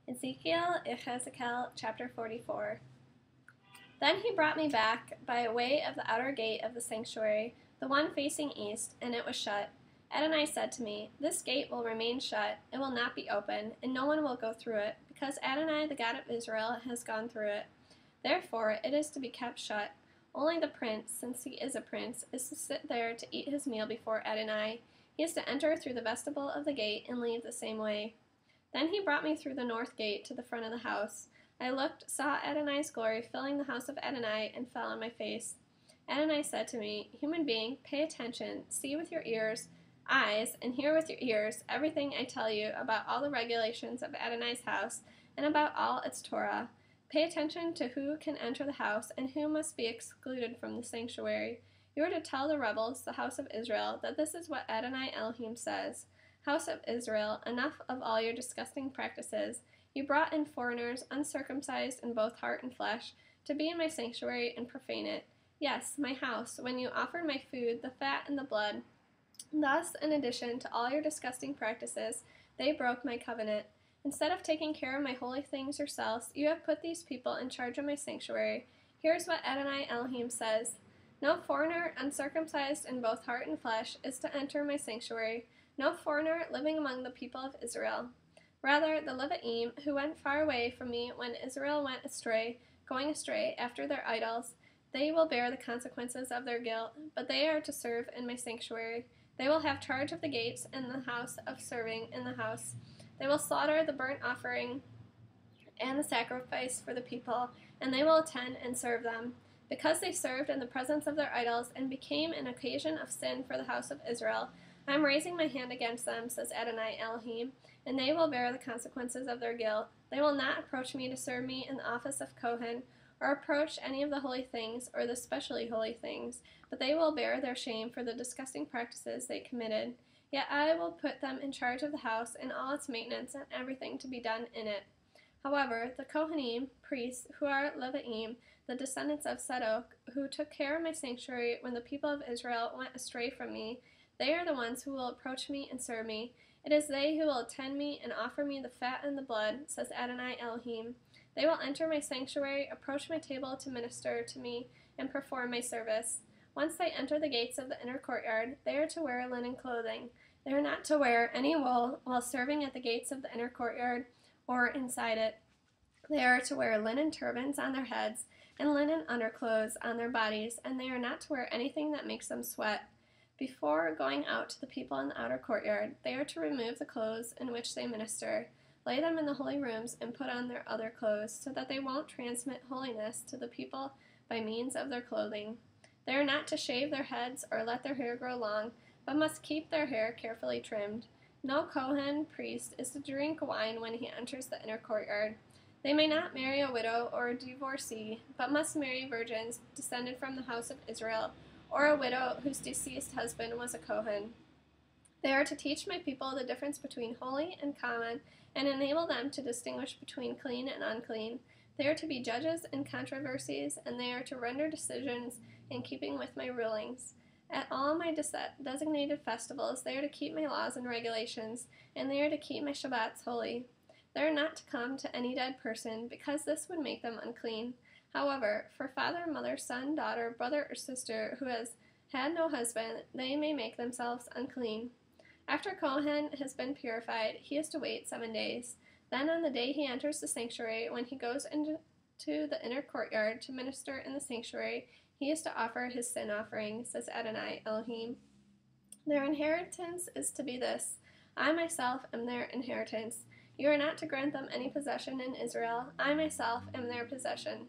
Ezekiel, yechezk'el, chapter 44. Then he brought me back by way of the outer gate of the sanctuary, the one facing east, and it was shut. Adonai said to me, "This gate will remain shut, it will not be open, and no one will go through it, because Adonai, the God of Israel, has gone through it. Therefore it is to be kept shut. Only the prince, since he is a prince, is to sit there to eat his meal before Adonai. He is to enter through the vestibule of the gate and leave the same way." Then he brought me through the north gate to the front of the house. I looked, saw Adonai's glory filling the house of Adonai, and fell on my face. Adonai said to me, "Human being, pay attention, see with your eyes, and hear with your ears everything I tell you about all the regulations of Adonai's house and about all its Torah. Pay attention to who can enter the house and who must be excluded from the sanctuary. You are to tell the rebels, the house of Israel, that this is what Adonai Elohim says. House of Israel, enough of all your disgusting practices. You brought in foreigners, uncircumcised in both heart and flesh, to be in my sanctuary and profane it. Yes, my house, when you offered my food, the fat and the blood. Thus, in addition to all your disgusting practices, they broke my covenant. Instead of taking care of my holy things yourselves, you have put these people in charge of my sanctuary. Here's what Adonai Elohim says. No foreigner, uncircumcised in both heart and flesh, is to enter my sanctuary. No foreigner living among the people of Israel. Rather, the Levi'im, who went far away from me when Israel went astray, going astray after their idols, they will bear the consequences of their guilt, but they are to serve in my sanctuary. They will have charge of the gates and the house of serving in the house. They will slaughter the burnt offering and the sacrifice for the people, and they will attend and serve them. Because they served in the presence of their idols and became an occasion of sin for the house of Israel, I am raising my hand against them, says Adonai Elohim, and they will bear the consequences of their guilt. They will not approach me to serve me in the office of Kohen, or approach any of the holy things or the specially holy things, but they will bear their shame for the disgusting practices they committed. Yet I will put them in charge of the house and all its maintenance and everything to be done in it. However, the Kohanim, priests, who are Levi'im, the descendants of Sadok, who took care of my sanctuary when the people of Israel went astray from me, they are the ones who will approach me and serve me. It is they who will attend me and offer me the fat and the blood, says Adonai Elohim. They will enter my sanctuary, approach my table to minister to me, and perform my service. Once they enter the gates of the inner courtyard, they are to wear linen clothing. They are not to wear any wool while serving at the gates of the inner courtyard or inside it. They are to wear linen turbans on their heads and linen underclothes on their bodies, and they are not to wear anything that makes them sweat. Before going out to the people in the outer courtyard, they are to remove the clothes in which they minister, lay them in the holy rooms, and put on their other clothes, so that they won't transmit holiness to the people by means of their clothing. They are not to shave their heads or let their hair grow long, but must keep their hair carefully trimmed. No Kohen priest is to drink wine when he enters the inner courtyard. They may not marry a widow or a divorcee, but must marry virgins descended from the house of Israel, or a widow whose deceased husband was a Kohen. They are to teach my people the difference between holy and common, and enable them to distinguish between clean and unclean. They are to be judges in controversies, and they are to render decisions in keeping with my rulings. At all my designated festivals, they are to keep my laws and regulations, and they are to keep my Shabbats holy. They are not to come to any dead person, because this would make them unclean. However, for father, mother, son, daughter, brother, or sister who has had no husband, they may make themselves unclean. After Kohen has been purified, he is to wait 7 days. Then on the day he enters the sanctuary, when he goes into the inner courtyard to minister in the sanctuary, he is to offer his sin offering, says Adonai Elohim. Their inheritance is to be this. I myself am their inheritance. You are not to grant them any possession in Israel. I myself am their possession.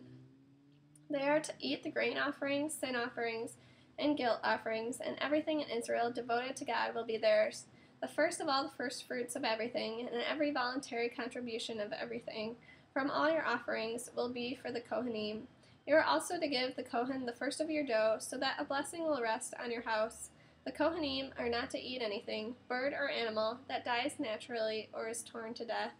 They are to eat the grain offerings, sin offerings, and guilt offerings, and everything in Israel devoted to God will be theirs. The first of all the first fruits of everything, and every voluntary contribution of everything, from all your offerings, will be for the Kohanim. You are also to give the Kohen the first of your dough, so that a blessing will rest on your house. The Kohanim are not to eat anything, bird or animal, that dies naturally or is torn to death.